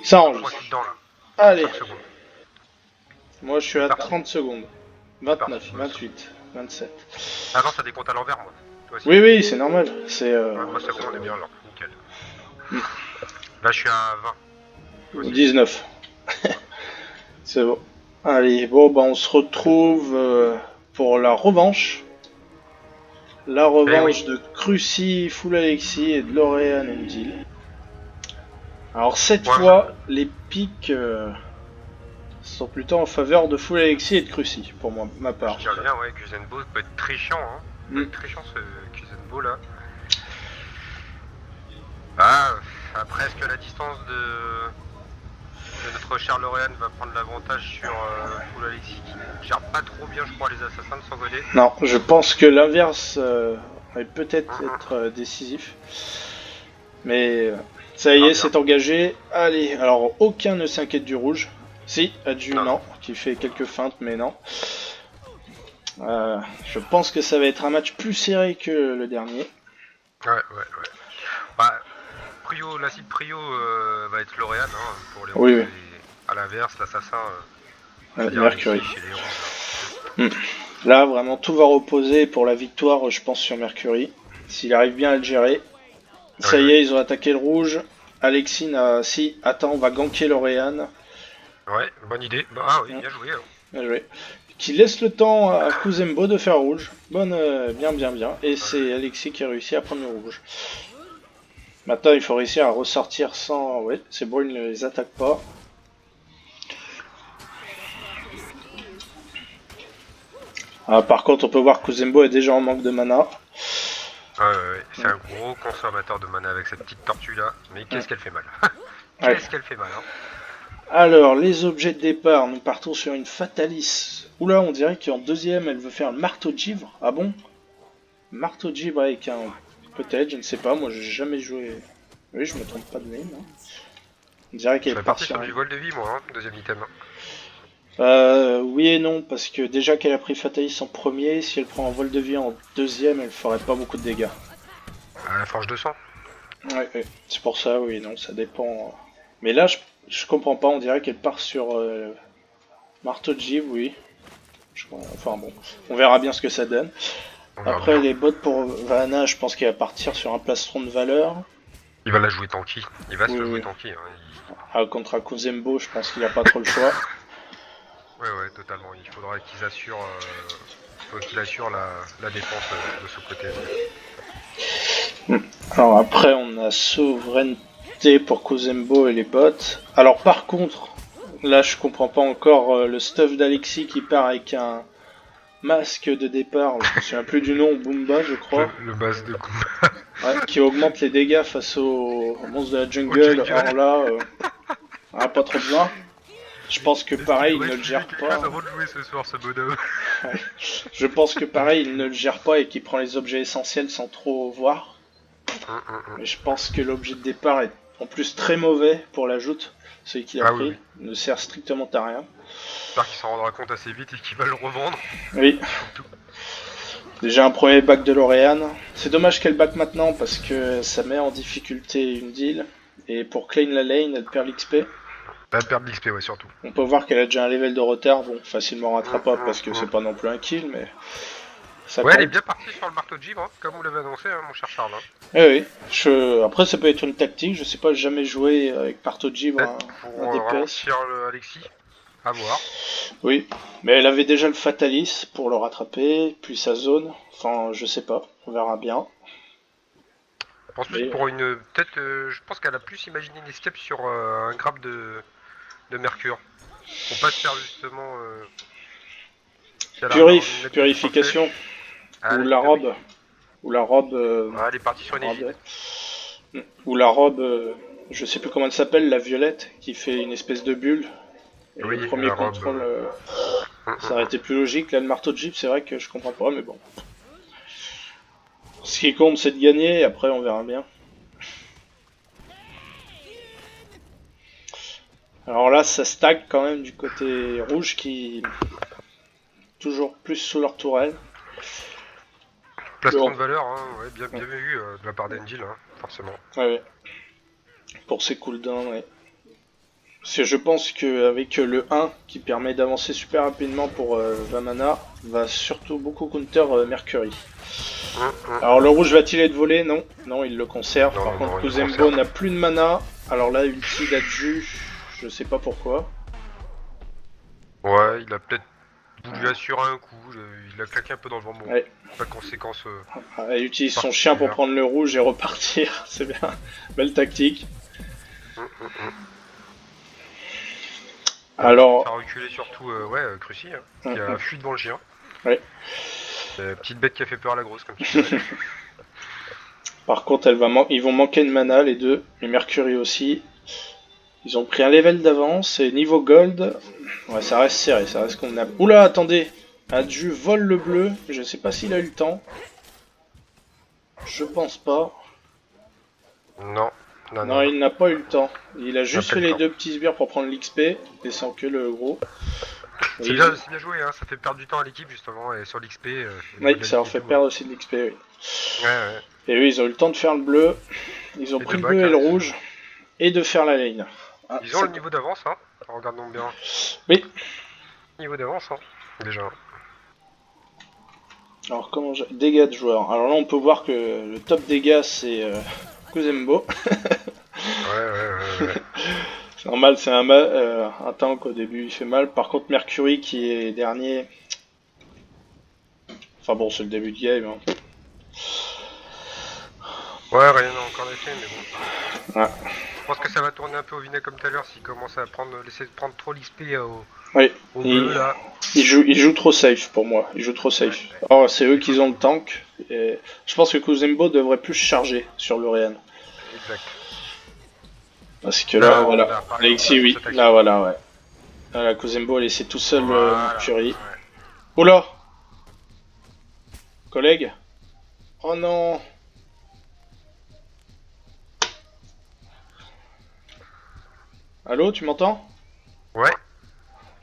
Ça Moi je enregistre. suis dedans là. Allez, 5 secondes. moi je suis à 30 secondes. parti. 29, 28, 27. Ah non, ça décompte à l'envers moi. Toi aussi. Oui, oui, c'est normal. C'est Ouais, moi c'est bon, on est bien alors. Nickel. Hmm. Là je suis à 20. Toi aussi. 19. Ouais. C'est bon. Allez, bon, bah on se retrouve pour la revanche. La Eh oui. revanche de Crucy, Full Alexis et de Lauréane Endil. Alors cette Ouais, fois, les pics sont plutôt en faveur de Full Alexis et de Crucy, pour moi, ma je part. tiens bien, ouais, Kuzenbo peut être très chiant, hein. Peut Hmm. être très chiant ce Kuzenbo là. Ah, après, est-ce que la distance de notre cher Lauréane va prendre l'avantage sur Full Alexis qui gère pas trop bien, je crois, les assassins de son côté. Non, je pense que l'inverse va peut-être Hum, être décisif. Mais ça on y verra est, bien. c'est engagé. Allez, alors aucun ne s'inquiète du rouge. Si, Adju, Non, non. non, qui fait quelques feintes, mais non. Je pense que ça va être un match plus serré que le dernier. Ouais, ouais, ouais. Bah, Prio, la cible Prio va être Lauréane hein, pour les Oui, rouges oui, et à l'inverse, l'assassin, je veux dire Mercury. Alexis chez les rouges là. Hmm. Là, vraiment, tout va reposer pour la victoire, je pense, sur Mercury. S'il arrive bien à le gérer. Ça Ouais, y ouais. est, ils ont attaqué le rouge. Alexis n'a... Si, attends, on va ganker Lauréane. Ouais, bonne idée. Bah, ah oui, Hmm, bien joué. Hein. bien joué. Qui laisse le temps à Kuzembo de faire rouge. Bonne, bien, bien, bien. Et c'est Alexis qui a réussi à prendre le rouge. Maintenant, il faut réussir à ressortir sans... Oui, c'est bon, il ne les attaque pas. Ah, par contre, on peut voir que Kuzembo est déjà en manque de mana. Ouais, ouais, ouais. C'est Hmm, un gros consommateur de mana avec cette petite tortue là. Mais hmm. qu'est-ce qu'elle fait mal. Ouais. Qu'est-ce qu'elle fait mal, hein. Alors, les objets de départ, nous partons sur une Fatalis. Oula, on dirait qu'en deuxième, elle veut faire le marteau de givre. Ah bon? Marteau de givre avec un... Peut-être, je ne sais pas, moi j'ai jamais joué... Oui, je me trompe pas de name. Hein. On dirait Je qu'elle serais part parti sur sur un... du vol de vie, moi, hein, deuxième item. Oui et non, parce que déjà qu'elle a pris Fatalis en premier, si elle prend un vol de vie en deuxième, elle ferait pas beaucoup de dégâts. À la forge 200. Ouais, ouais. C'est pour ça, oui, non, ça dépend. Mais là, je comprends pas, on dirait qu'elle part sur marteau de givre, oui. Enfin bon, on verra bien ce que ça donne. On verra Après, bien. les bots pour Vanna, je pense qu'elle va partir sur un plastron de valeur. Il va la jouer tanky. Il va se Oui, le jouer oui. tanky. Hein. Contre Akuzembo, je pense qu'il a pas trop le choix. Ouais, ouais, totalement. Il faudra qu'ils assurent, faut qu'il assure la défense de ce côté. Alors après, on a souveraineté pour Kuzembo et les bots. Alors par contre, là je comprends pas encore le stuff d'Alexis qui part avec un masque de départ, je me souviens plus du nom, Boomba je crois, Le base de coup. ouais, qui augmente les dégâts face aux monstres de la Au jungle. jungle. Or là, pas trop besoin. Je pense que Est-ce qu'il pareil, il pourrait ne le fumer gère quelque chose pas. avant de jouer ce soir, ce bonhomme? Ouais. Je pense que pareil, il ne le gère pas et qu'il prend les objets essentiels sans trop voir. Mais je pense que l'objet de départ est en plus très mauvais pour la joute. Celui qu'il a Ah oui, pris oui. ne sert strictement à rien. J'espère qu'il s'en rendra compte assez vite et qu'il va le revendre. Oui, Surtout. déjà un premier bac de Lauréane. C'est dommage qu'elle back maintenant parce que ça met en difficulté une deal. Et pour clean la lane, elle perd l'XP. Elle perd de l'XP, ouais, surtout. On peut voir qu'elle a déjà un level de retard, bon, facilement rattrapable parce que c'est pas non plus un kill, mais ça Ouais, elle est compte. bien partie sur le marteau de givre, hein, comme vous l'avez annoncé, hein, mon cher Charles. Hein. Oui, oui. Après, ça peut être une tactique, je sais pas, j'ai jamais joué avec Parto Givre Peut-être un pour DPS. ralentir Alexis. À voir. Oui, mais elle avait déjà le Fatalis pour le rattraper, puis sa zone. Enfin, je sais pas, on verra bien. Je pense plus Mais pour une. Peut-être. Je pense qu'elle a plus imaginé une escape sur un grab de Mercure. Pour pas se faire justement. Si elle arrive à remettre deux trois purification, flèches. À ou la la limite, oui. robe, ou la robe, Ouais, elle est partie sur une égide. robe- ou la robe, je sais plus comment elle s'appelle, la violette, qui fait une espèce de bulle. Et le Oui, premier la robe. contrôle, ça aurait été plus logique. Là, le marteau de Jeep, c'est vrai que je comprends pas, mais bon. Ce qui compte, c'est de gagner, et après, on verra bien. Alors là, ça stack quand même du côté rouge qui toujours plus sous leur tourelle. Mais Plastron bon, de valeur, hein, ouais, ouais, bien vu de la part d'Angel, hein, forcément. ouais, pour ses cooldowns, ouais. Parce que je pense qu'avec le 1 qui permet d'avancer super rapidement pour 20 mana, va surtout beaucoup counter Mercury. Alors le rouge va-t-il être volé? Non, non, il le conserve. Non, Par non, contre, non, il le Kuzembo conserve. n'a plus de mana. Alors là, ulti d'Adju, je sais pas pourquoi. Ouais, il a peut-être voulu assurer un coup, il a claqué un peu dans le vent, bon, Ouais. pas de conséquences Ah, il utilise son chien pour particulières. prendre le rouge et repartir. C'est bien. Belle tactique. Alors, Faire reculer surtout, Crucy, hein, qui a hum. fui devant le géant. Ouais. Petite bête qui a fait peur à la grosse, comme tu dirais. Par contre, ils vont manquer de mana les deux, et Mercury aussi. Ils ont pris un level d'avance et niveau gold, ouais, ça reste serré, ça reste convenable. Oula, attendez, Adju vole le bleu, je sais pas s'il a eu le temps. Je pense pas. Non, non, Non, non. il n'a pas eu le temps. Il a juste pas fait le les temps. deux petits sbires pour prendre l'XP, et sans que le gros. C'est bien, joué, hein, ça fait perdre du temps à l'équipe justement, et sur l'XP, au niveau Oui, de la ça ligne leur et fait tout. perdre aussi de l'XP, oui. Ouais. Et eux, ils ont eu le temps de faire le bleu, ils ont Les pris deux le bleu bacs, et hein, le rouge, et de faire la lane. Ah, ils ont ça... le niveau d'avance, hein. Regardons bien. Oui. Niveau d'avance, hein, déjà. Alors comment dégâts de joueurs. Alors là on peut voir que le top dégâts c'est Kuzembo. Ouais. C'est normal, c'est un tank au début il fait mal. Par contre Mercury qui est dernier. Enfin bon c'est le début de game. Hein. Ouais, rien n'a encore été, mais bon. Ouais. Je pense que ça va tourner un peu au vinaigre comme tout à l'heure s'il commence à laisser prendre trop l'XP Oui. au bleu là. Il joue trop safe pour moi. Il joue trop safe. Ouais. Oh c'est eux qui ont le tank. Et je pense que Kuzembo devrait plus charger sur l'Oréan. Exact. Parce que là voilà. Là, par exemple, Alexis oui. cette action. Là voilà ouais. Là, Kuzembo a laissé tout seul Voilà. Mercury. Ouais. Oula! Collègue? Oh non! Allô, tu m'entends? Ouais.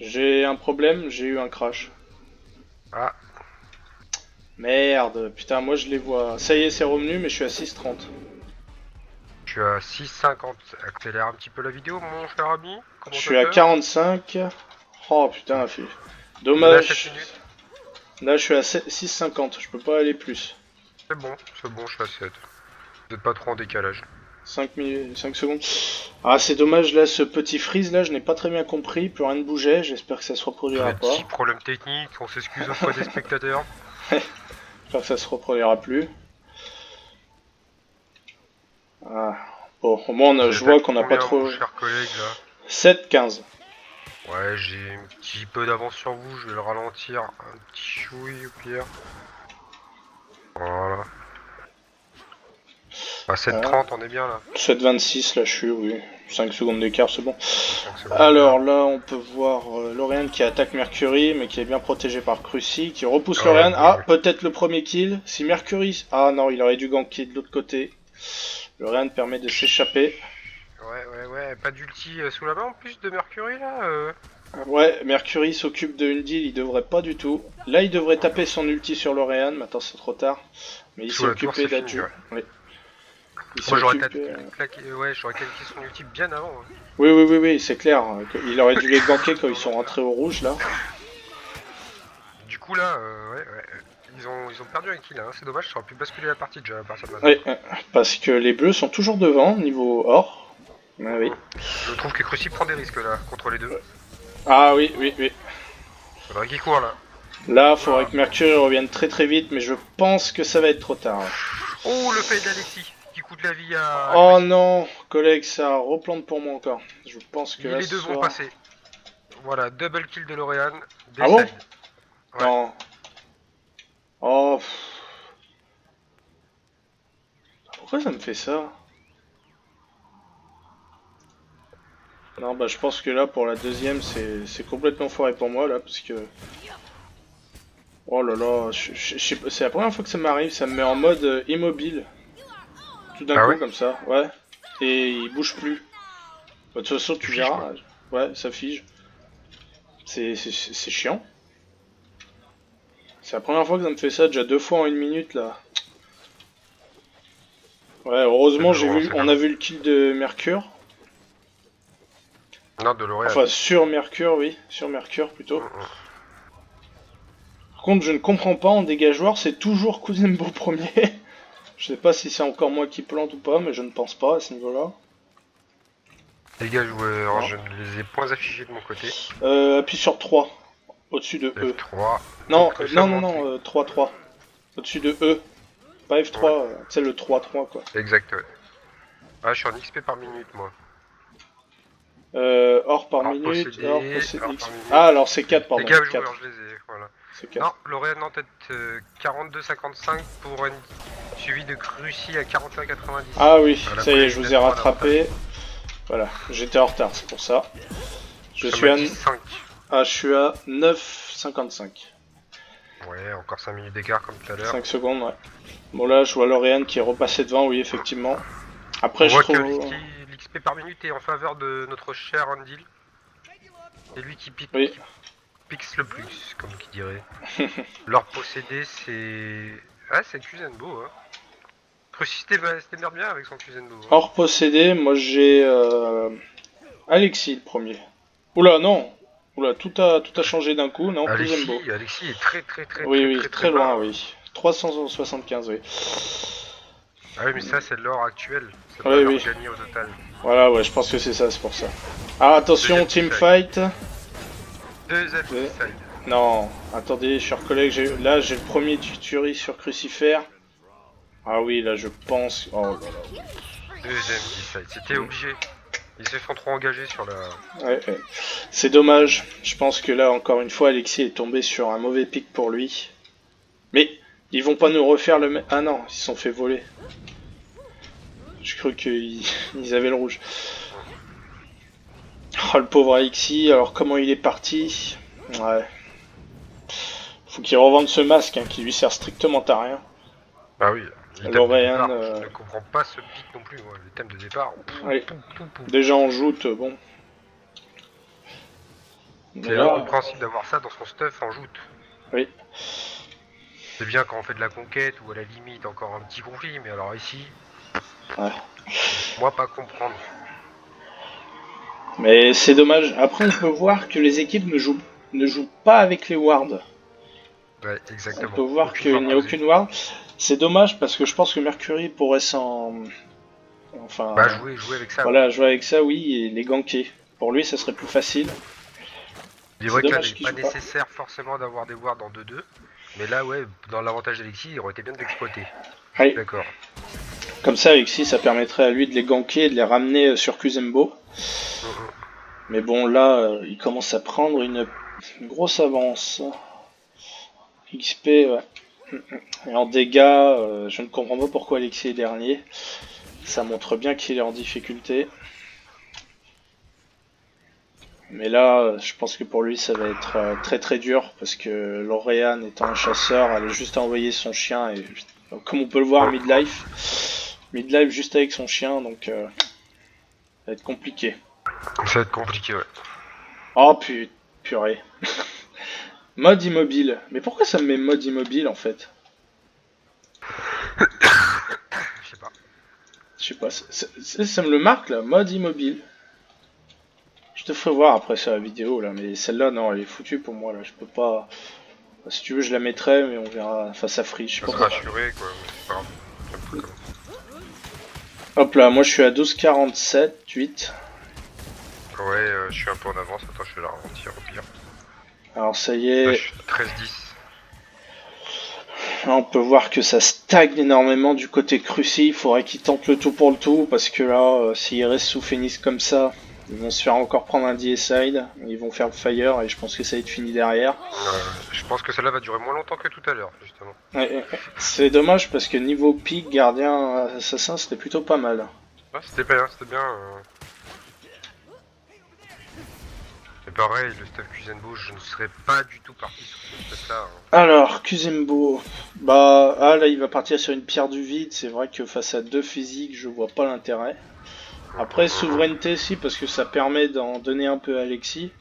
J'ai un problème, j'ai eu un crash. Ah, Merde, putain, moi je les vois. Ça y est, c'est revenu, mais je suis à 6,30. je suis à 6,50. Accélère un petit peu la vidéo, mon cher ami, Je suis à commentateur. 45. Oh putain, Il est à 7 dommage. minutes. Là, je suis à 6,50, je peux pas aller plus. C'est bon, je suis à 7. Vous êtes pas trop en décalage. 5 minutes, 5 secondes. Ah, c'est dommage, là, ce petit freeze, là, je n'ai pas très bien compris, plus rien ne bougeait, j'espère que ça se reproduira Les pas. petits problèmes techniques, on s'excuse auprès des spectateurs. J'espère que ça se reproduira plus. Ah. Bon, au moins, Vous je êtes à vois qu'on n'a pas combien, mon trop... cher collègue, là? 7,15. Ouais, j'ai un petit peu d'avance sur vous, je vais le ralentir un petit chouï au pire. Voilà. À 7,30, on est bien là. 7,26, là, je suis, oui. 5 secondes d'écart, c'est bon. 5 secondes Alors d'écart. là, on peut voir Lorian qui attaque Mercury, mais qui est bien protégé par Crucy, qui repousse Ah ouais, Lorian. Ah, ouais. peut-être le premier kill. Si Mercury... Ah non, il aurait dû ganker de l'autre côté. Lorian permet de s'échapper. Ouais, pas d'ulti sous la main en plus de Mercury là Ouais, Mercury s'occupe de une deal, il devrait pas du tout. Là, il devrait taper son ulti sur Lorian, maintenant c'est trop tard. Mais il s'est Sous la tour, occupé c'est fini, d'Adju. ouais. Oui. Il s'est Moi j'aurais occupé... claqué, ouais, j'aurais claqué son ulti bien avant. Hein. Oui, c'est clair. Il aurait dû les ganker quand ils Dans sont l'autre, là. rentrés au rouge, là. Du coup là, ouais. Ils ont perdu un kill, hein. C'est dommage, ça aurait pu basculer la partie déjà à partir de maintenant. Oui, parce que les bleus sont toujours devant, niveau or. Ah oui. Je trouve que Crucy prend des risques là, contre les deux. Ah oui. Faudrait qu'il court là. Là, faudrait Oula. que Mercury revienne très vite, mais je pense que ça va être trop tard. Oh, le fait d'Alexis, qui coûte la vie à Oh Crucy. non, collègue, ça replante pour moi encore. Je pense que là, Les ce deux vont soir... passer. Voilà, double kill de Lorian. Ah bon? Decide. Ouais. Non. Oh. Pourquoi ça me fait ça? Non, bah je pense que là, pour la deuxième, c'est complètement foiré pour moi, là, parce que... Oh là là, c'est la première fois que ça m'arrive, ça me met en mode immobile. Tout d'un Ah coup, ouais? comme ça, ouais. Et il bouge plus. Bah, de toute façon, Tu tu fiches verras. quoi. Ouais, ça fige. C'est chiant. C'est la première fois que ça me fait ça, déjà 2 fois en 1 minute, là. Ouais, C'est heureusement, dur, hein, c'est on dur. a vu le kill de Mercure. Non, de L'Oréal. Enfin, sur Mercure, oui. Sur Mercure, plutôt. Par contre, je ne comprends pas, en dégâts joueurs, c'est toujours Kuzenbo premier. Je sais pas si c'est encore moi qui plante ou pas, mais je ne pense pas à ce niveau-là. Les gars joueurs, Non. je ne les ai point affichés de mon côté. Appuie sur 3, au-dessus de E. F3. Non, Donc, ça non, non, monte. non, 3-3. Au-dessus de E. Pas F3, Ouais. tu sais, le 3-3, quoi. Exact, ouais. Ah, je suis en XP par minute, moi. Or par Hors minute, possédé, or hors par minute. Ah, alors c'est 4, Les pardon. gars 4. joueurs, je les ai, voilà. C'est 4. Non, L'Oréal en tête 42,55 pour une suivi de Crucy à 41,90. Ah oui, Voilà, ça y est, je vous ai nettement rattrapé. Voilà, j'étais en retard, c'est pour ça. Je Ça suis m'a à... dit 5. Ah, je suis à 9,55. Ouais, encore 5 minutes d'écart comme tout à l'heure. 5 secondes, ouais. Bon là, je vois Lauriane qui est repassé devant, oui, effectivement. Après, On je voit que trouve... l'XP par minute est en faveur de notre cher Andil. C'est lui qui Oui. pixe le plus, comme qui dirait. Leur possédé, c'est... Ah, c'est Kuzenbo, hein. Crucy se démerde bien avec son Kuzenbo. Hein. Hors possédé, moi j'ai... Alexis, le premier. Oula, non. Oula, tout a changé d'un coup, non, Kuzenbo. Alexis est très Oui, très bas. loin, Hein. oui. 375, oui. Ah oui, mais ça, c'est l'or actuel. Ça doit Oui, leur oui. gagner au total. Voilà, ouais, je pense que c'est ça, c'est pour ça. Ah, attention, Deuxième team fight. Deux Ouais. side. Non, attendez, chers collègues, là j'ai le premier tuerie sur Crucifer. Ah oui, là je pense... Oh là là. Deuxième side. C'était obligé. Ils se sont trop engagés sur la... Ouais, ouais. C'est dommage. Je pense que là, encore une fois, Alexis est tombé sur un mauvais pic pour lui. Mais ils vont pas nous refaire le même... Ah non, ils se sont fait voler. Je crois qu'ils avaient le rouge. Oh, le pauvre Alexis, alors comment il est parti? Ouais. Faut qu'il revende ce masque, hein, qui lui sert strictement à rien. Ah oui, le thème de L'Oréane... départ, je ne comprends pas ce pic non plus. Moi. Le thème de départ... Ouais. Déjà en joute, bon. C'est Là... incompréhensible d'avoir ça dans son stuff en joute. Oui. C'est bien quand on fait de la conquête ou à la limite encore un petit conflit, mais alors ici... Ouais. Moi pas comprendre. Mais c'est dommage. Après, on peut voir que les équipes ne jouent pas avec les wards. Ouais, On exactement. peut voir qu'il n'y a aucune ward. C'est dommage parce que je pense que Mercury pourrait s'en... Enfin... Bah jouer avec ça. Voilà, Ouais. jouer avec ça, oui, et les ganker. Pour lui, ça serait plus facile. Il est vrai que là, il n'est qu'il pas joue pas. nécessaire forcément d'avoir des wards en 2-2. Mais là, ouais, dans l'avantage d'Alexis, il aurait été bien d'exploiter. Oui. D'accord. Comme ça, Alexis, ça permettrait à lui de les ganker et de les ramener sur Kuzenbo. Mais bon, là, il commence à prendre une grosse avance. XP, ouais. Et en dégâts, je ne comprends pas pourquoi Alexis est dernier. Ça montre bien qu'il est en difficulté. Mais là, je pense que pour lui, ça va être très très dur. Parce que Lauriane, étant un chasseur, elle a juste envoyé son chien. Et comme on peut le voir, midlife. Midlife juste avec son chien, donc ça va être compliqué. Ça va être compliqué, ouais. Oh purée. Mode immobile. Mais pourquoi ça me met mode immobile en fait? Je sais pas. Je sais pas, ça me le marque là, mode immobile. Je te ferai voir après sur la vidéo là, mais celle-là non, elle est foutue pour moi là, je peux pas... Si tu veux je la mettrai, mais on verra face à free, je sais Ça pas se pourquoi. rassurer, quoi, mais c'est pas grave. J'aime pas comme ça. Hop là, moi je suis à 12,47, 8. Ouais, je suis un peu en avance, attends, je vais la ralentir au pire. Alors ça y Là, est, je suis à 13-10. là, on peut voir que ça stagne énormément du côté Crucy, il faudrait qu'il tente le tout pour le tout, parce que là, s'il reste sous Phoenix comme ça, ils vont se faire encore prendre un DSide, ils vont faire le fire, et je pense que ça va être fini derrière. Je pense que celle-là va durer moins longtemps que tout à l'heure, justement. Ouais, c'est dommage parce que niveau pique, gardien, assassin, c'était plutôt pas mal. Ah, c'était bien, c'était bien. Et pareil, le stuff Kuzenbo, je ne serais pas du tout parti sur ce stuff-là. Hein. Alors, Kuzenbo, bah, ah là il va partir sur une pierre du vide, c'est vrai que face à deux physiques, je vois pas l'intérêt. Après, souveraineté si, parce que ça permet d'en donner un peu à Alexis.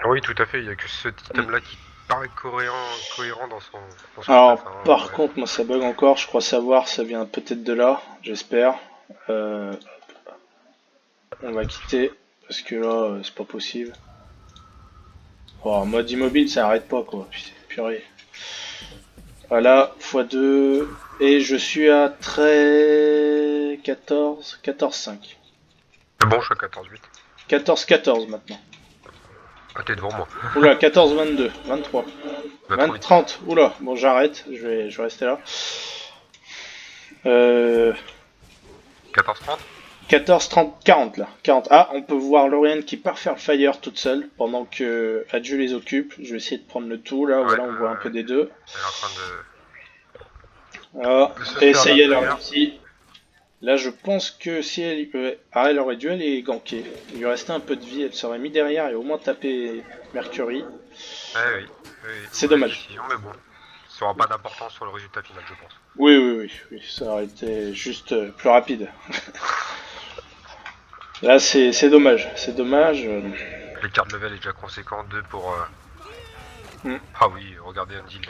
Oui, tout à fait, il n'y a que ce item-là qui paraît cohérent dans son Alors, stuff. Hein, par ouais. contre, moi ça bug encore, je crois savoir, ça vient peut-être de là, j'espère. On va quitter parce que là, c'est pas possible. Oh, en mode immobile, ça arrête pas quoi. Putain, purée. Voilà, x2. Et je suis à 14-5. C'est bon, je suis à 14-8. 14-14 maintenant. Ah, t'es devant moi. Oula, 14-22, 23. Bah, 20-30. Oula, bon j'arrête, je vais rester là. 14-30. 14-30-40 là. 40. Ah, on peut voir Lauriane qui part faire le fire toute seule pendant que Adieu les occupe. Je vais essayer de prendre le tout là, voilà, on voit un peu des deux. Elle est en train Voilà. de se Et faire ça y est, elle a la réussi. Là, je pense que si elle... elle aurait dû aller ganker. Il lui restait un peu de vie, elle serait mis derrière et au moins taper Mercury. oui. C'est dommage. Décision, mais bon, ça aura pas d'importance sur le résultat final, je pense. Oui, ça aurait été juste plus rapide. Là, c'est dommage, c'est dommage. L'écart de level est déjà conséquent, 2 pour... Mm. Ah oui, regardez Undeal,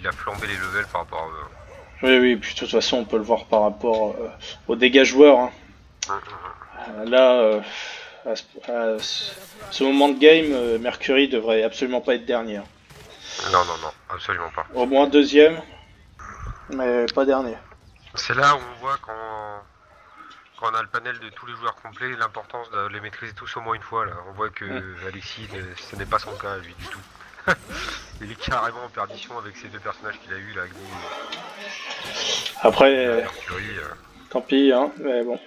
il a flambé les levels par rapport à... Oui, puis de toute façon, on peut le voir par rapport aux dégâts joueurs. Hein. Là, à ce moment de game, Mercury devrait absolument pas être dernier. Hein. Non, absolument pas. Au moins deuxième, mais pas dernier. C'est là où on voit quand on a le panel de tous les joueurs complets, l'importance de les maîtriser tous au moins une fois. Là, on voit que Alexis, ce n'est pas son cas, lui, du tout. Il est carrément en perdition avec ces deux personnages qu'il a eu là. Après, tant pis, hein, mais bon,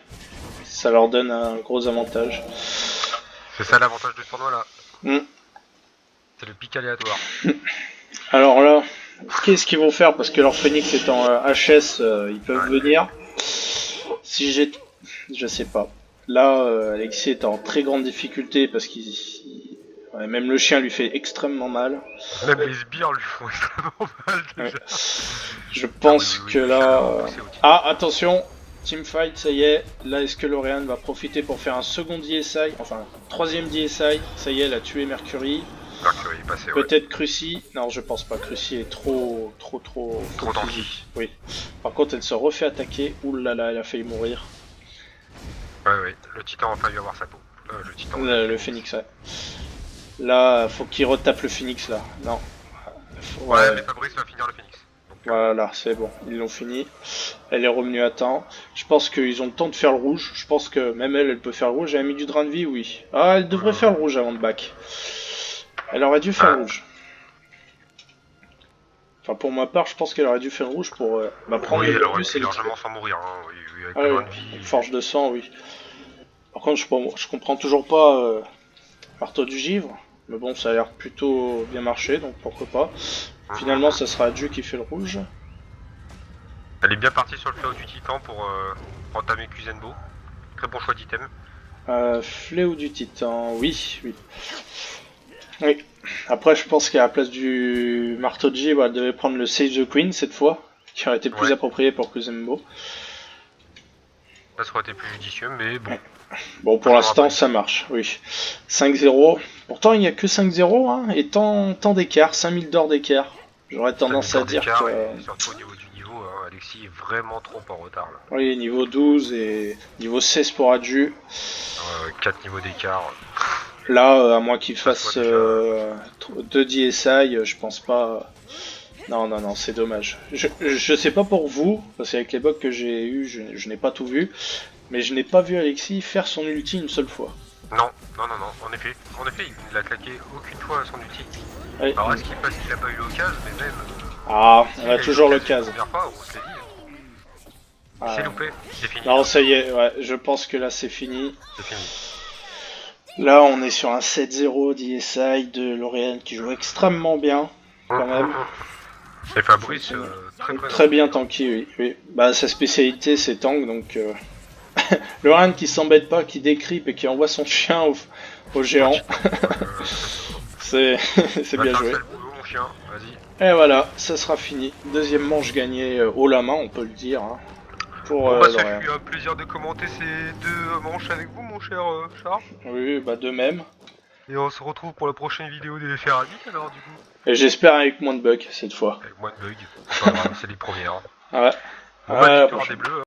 ça leur donne un gros avantage. C'est ça l'avantage de ce tournoi là. Mm. C'est le pic aléatoire. Alors là, qu'est-ce qu'ils vont faire? Parce que leur Phoenix est en HS, ils peuvent venir. Si j'ai... Je sais pas. Là, Alexis est en très grande difficulté parce qu'il... Ouais, même le chien lui fait extrêmement mal. Même les sbires lui font extrêmement mal déjà. Ouais. Je pense que là... Ah, attention, teamfight, ça y est. Là, est-ce que Lauriane va profiter pour faire un second DSI? Enfin, troisième DSI. Ça y est, elle a tué Mercury. Mercury est passé, peut-être Cruci. Non, je pense pas. Cruci est trop tanky. Oui. Par contre, elle se refait attaquer. Ouh là là, elle a failli mourir. Ouais. Le titan a failli avoir sa peau. Le phénix, ouais. Là, faut qu'il retape le phénix là. Non. Ouais, mais Fabrice va finir le phénix. Donc, voilà, c'est bon, ils l'ont fini. Elle est revenue à temps. Je pense qu'ils ont le temps de faire le rouge. Je pense que même elle peut faire le rouge. Elle a mis du drain de vie, oui. Ah, elle devrait faire le rouge avant de back. Elle aurait dû faire le rouge. Enfin, pour ma part, je pense qu'elle aurait dû faire le rouge pour prendre le bonus. Oui, largement sans mourir. Hein. Oui, avec le drain de vie. Forge de sang, oui. Par contre, je comprends toujours pas Marteau du Givre. Mais bon, ça a l'air plutôt bien marché, donc pourquoi pas. Finalement, ça sera Adieu qui fait le rouge. Elle est bien partie sur le fléau du titan pour entamer Kuzenbo. Très bon choix d'item. Fléau du titan, oui. Après, je pense qu'à la place du marteau de Givre, elle devait prendre le Save the Queen cette fois, qui aurait été plus approprié pour Kuzenbo. Ça aurait été plus judicieux, mais bon. Bon, pour l'instant, ça marche, oui. 5-0. Pourtant, il n'y a que 5-0, hein, et tant d'écart, 5000 d'or d'écart. J'aurais tendance à dire que... Surtout au niveau du niveau, hein, Alexis est vraiment trop en retard. Là. Oui, niveau 12 et niveau 16 pour Adieu. 4 niveaux d'écart. Là, à moins qu'il fasse 2 DSI, je pense pas... Non, c'est dommage. Je sais pas pour vous, parce qu'avec les bugs que j'ai eu, je n'ai pas tout vu. Mais je n'ai pas vu Alexis faire son ulti une seule fois. Non, en effet, il n'a claqué aucune fois son ulti. Oui. Alors est-ce qu'il passe qu'il n'a pas eu l'occasion, mais même... Ah, on a toujours l'occasion. La première fois, on se l'est dit. C'est loupé, c'est fini. Non, ça y est, ouais, je pense que là c'est fini. C'est fini. Là, on est sur un 7-0 DSI de Lauriane qui joue extrêmement bien, quand même. Et Fabrice, très bien tanky, oui. Bah, sa spécialité c'est tank, donc... Lauriane qui s'embête pas, qui décrype et qui envoie son chien au géant. C'est bien joué. Mon chien, et voilà, ça sera fini. Deuxième manche gagnée haut la main, on peut le dire. Hein, pour ça fait un plaisir de commenter ces deux manches avec vous, mon cher Charles. Oui, bah de même. Et on se retrouve pour la prochaine vidéo des Ferradiques alors du coup. Et j'espère avec moins de bugs cette fois. Avec moins de bugs. C'est les premières. Ouais. Victoire des Bleus.